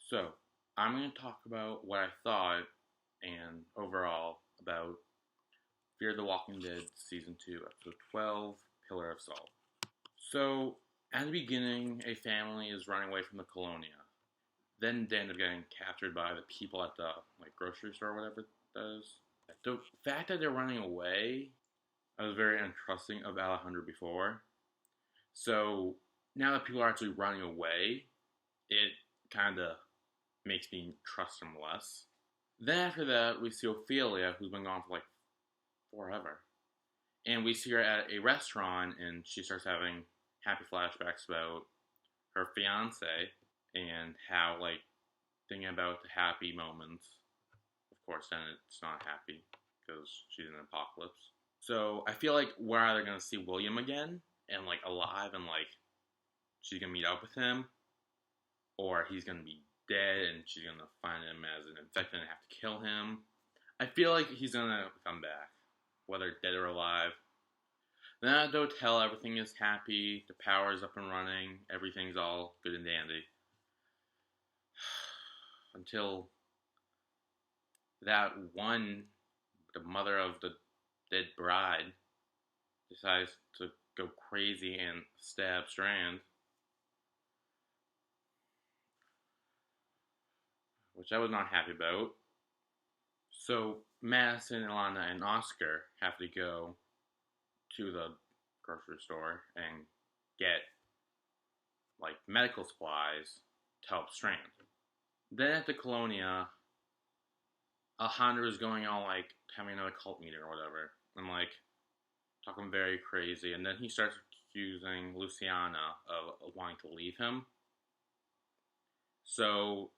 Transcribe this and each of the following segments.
So, I'm going to talk about what I thought and overall about Fear the Walking Dead Season 2, Episode 12, Pillar of Salt. So, at the beginning, a family is running away from the Colonia. Then they end up getting captured by the people at the grocery store or whatever that is. The fact that they're running away, I was very untrusting of Alejandro before. So, now that people are actually running away, it kind of makes me trust him less. Then after that, we see Ophelia, who's been gone for forever. And we see her at a restaurant, and she starts having happy flashbacks about her fiance and how, thinking about the happy moments. Of course, then it's not happy because she's in an apocalypse. So I feel like we're either going to see William again and, alive and, she's going to meet up with him, or he's going to be dead and she's going to find him as an infected and have to kill him. I feel like he's going to come back, whether dead or alive. Then at the hotel, everything is happy, the power is up and running, everything's all good and dandy. Until that one, the mother of the dead bride, decides to go crazy and stab Strand. Which I was not happy about. So Madison, Ilana, and Oscar have to go to the grocery store and get medical supplies to help Strand. Then at the Colonia, Alejandro is going on having another cult meeting or whatever, and talking very crazy, and then he starts accusing Luciana of wanting to leave him. So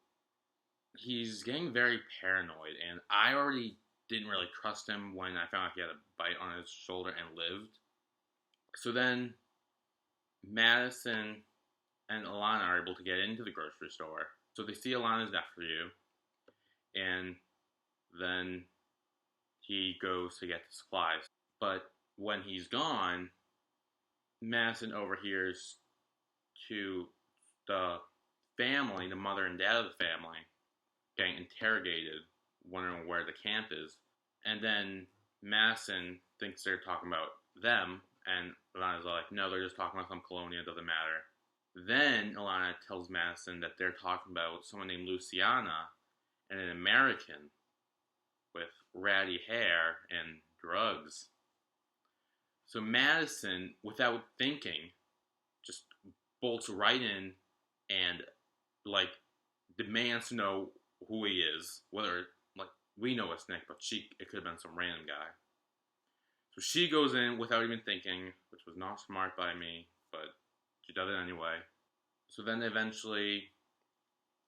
he's getting very paranoid, and I already didn't really trust him when I found out he had a bite on his shoulder and lived. So then Madison and Ilana are able to get into the grocery store. So they see Ilana's nephew, and then he goes to get the supplies. But when he's gone, Madison overhears to the family, the mother and dad of the family, getting interrogated, wondering where the camp is. And then Madison thinks they're talking about them, and Ilana's like, no, they're just talking about some Colonia, it doesn't matter. Then Ilana tells Madison that they're talking about someone named Luciana and an American with ratty hair and drugs. So Madison, without thinking, just bolts right in and demands to know who he is. Whether we know it's Nick, but it could have been some random guy. So she goes in without even thinking, which was not smart by me, but she does it anyway. So then eventually,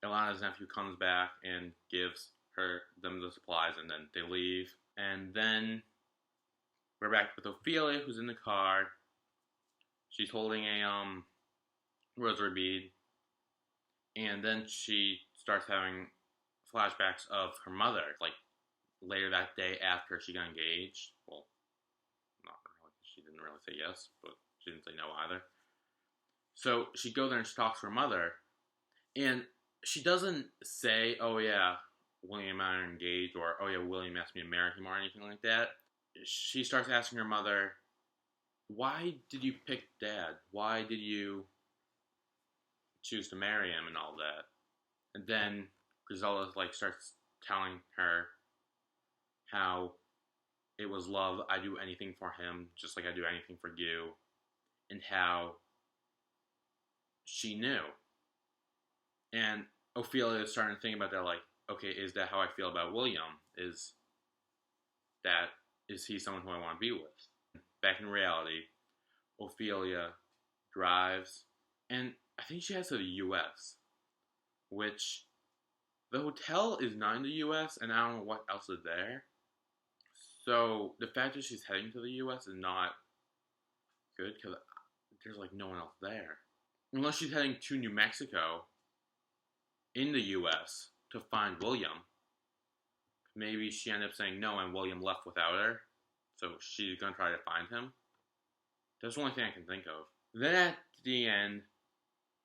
Ilana's nephew comes back and gives them the supplies, and then they leave. And then we're back with Ophelia, who's in the car. She's holding a rosary bead, and then she starts having flashbacks of her mother, later that day after she got engaged. Well, not really. She didn't really say yes, but she didn't say no either. So she goes there and she talks to her mother, and she doesn't say, oh yeah, William and I are engaged, or oh yeah, William asked me to marry him, or anything like that. She starts asking her mother, why did you pick Dad? Why did you choose to marry him and all that? And then Griselda starts telling her how it was love. I do anything for him, just like I do anything for you, and how she knew. And Ophelia is starting to think about that, okay, is that how I feel about William? Is he someone who I want to be with? Back in reality, Ophelia drives, and I think she heads to the U.S., which the hotel is not in the U.S., and I don't know what else is there. So the fact that she's heading to the U.S. is not good, because there's no one else there. Unless she's heading to New Mexico in the U.S. to find William. Maybe she ended up saying no and William left without her, so she's going to try to find him. That's the only thing I can think of. Then at the end,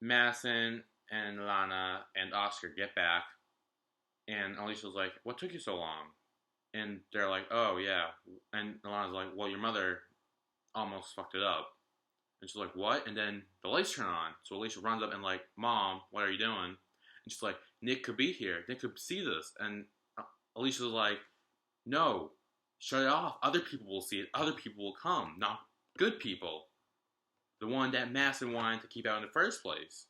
Madison and Lana and Oscar get back, and Alicia's like, "What took you so long?" And they're like, "Oh yeah," and Lana's like, "Well, your mother almost fucked it up." And she's like, "What?" And then the lights turn on, so Alicia runs up and like, "Mom, what are you doing?" And she's like, "Nick could be here. Nick could see this." And Alicia's like, "No, shut it off. Other people will see it. Other people will come, not good people. The one that Madison wanted to keep out in the first place."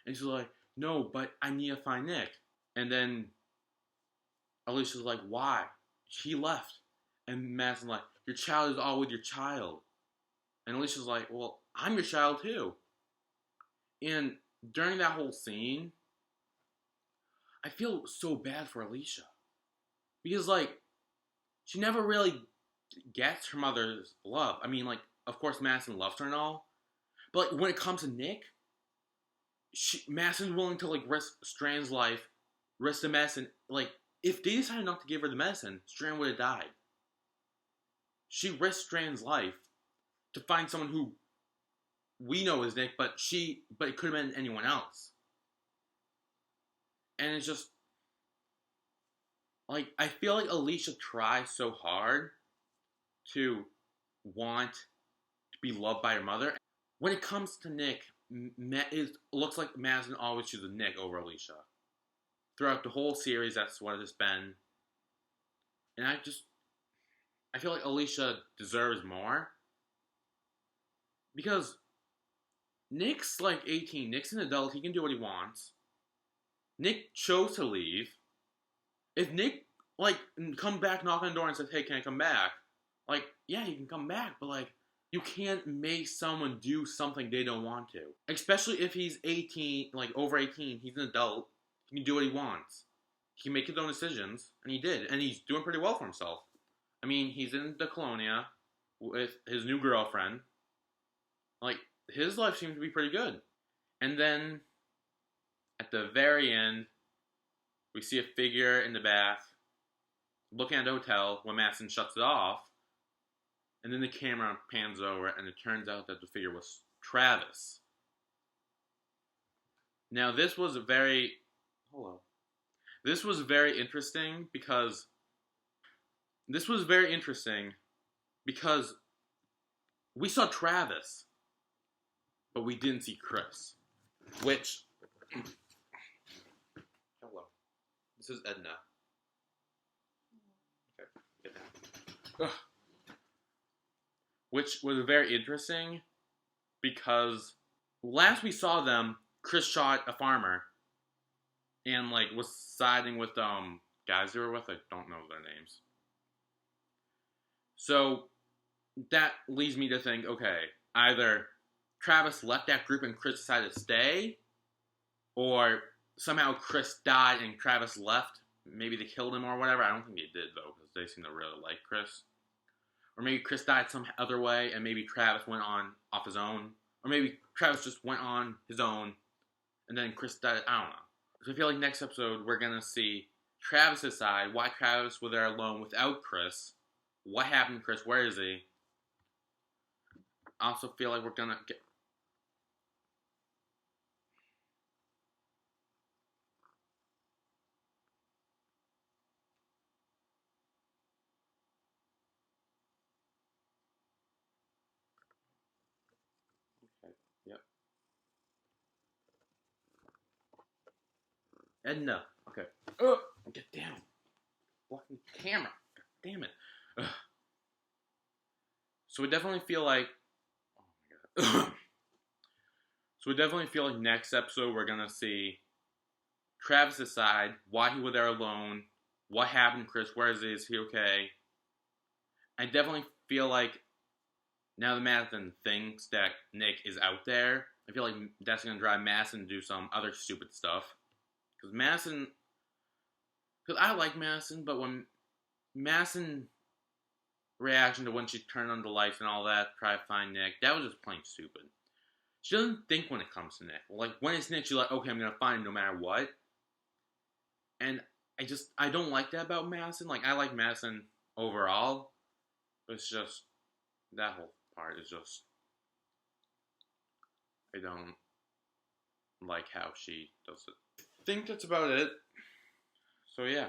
And she's like, "No, but I need to find Nick." And then Alicia's like, "Why?" He left. And Madison's like, "Your child is all with your child." And Alicia's like, "Well, I'm your child too." And during that whole scene, I feel so bad for Alicia. Because, like, she never really gets her mother's love. I mean, like, of course, Madison loves her and all. But, like, when it comes to Nick, Madison's willing to, like, risk Strand's life, risk the medicine. Like, if they decided not to give her the medicine, Strand would have died. She risked Strand's life to find someone who we know is Nick, but it could have been anyone else. And it's just, like, I feel like Alicia tries so hard to want to be loved by her mother. When it comes to Nick, it looks like Madison always chooses Nick over Alicia. Throughout the whole series, that's what it's been. And I feel like Alicia deserves more. Because Nick's like 18. Nick's an adult. He can do what he wants. Nick chose to leave. If Nick, like, come back, knock on the door and says, "Hey, can I come back?" Like, yeah, he can come back, but, like, you can't make someone do something they don't want to. Especially if he's 18, like, over 18, he's an adult. He can do what he wants. He can make his own decisions, and he did. And he's doing pretty well for himself. I mean, he's in the Colonia with his new girlfriend. Like, his life seems to be pretty good. And then, at the very end, we see a figure in the bath looking at the hotel when Madison shuts it off. And then the camera pans over, and it turns out that the figure was Travis. Now, this was very interesting because we saw Travis, but we didn't see Chris. Which, hello, this is Edna. Okay, get down. Ugh. Which was very interesting because last we saw them, Chris shot a farmer and, like, was siding with guys they were with. I don't know their names. So that leads me to think, okay, either Travis left that group and Chris decided to stay, or somehow Chris died and Travis left. Maybe they killed him or whatever. I don't think they did, though, because they seem to really like Chris. Or maybe Chris died some other way, and maybe Travis went on off his own. Or maybe Travis just went on his own, and then Chris died. I don't know. So I feel like next episode, we're going to see Travis' side. Why Travis was there alone without Chris. What happened to Chris? Where is he? I also feel like we're going to get... Okay, yep. Edna. Okay. Ugh, get down. Blocking the camera. God damn it. Ugh. So we definitely feel like... Oh my god. So we definitely feel like next episode we're going to see Travis' side, why he was there alone, what happened to Chris, where is he, is he okay? I definitely feel like now that Madison thinks that Nick is out there, I feel like that's going to drive Madison to do some other stupid stuff. Because I like Madison, but when Madison reaction to when she turned on the lights and all that, try to find Nick, that was just plain stupid. She doesn't think when it comes to Nick. Like, when it's Nick, she's like, okay, I'm going to find him no matter what. And I don't like that about Madison. Like, I like Madison overall. But it's just, that whole part is just, I don't like how she does it. I think that's about it. So yeah.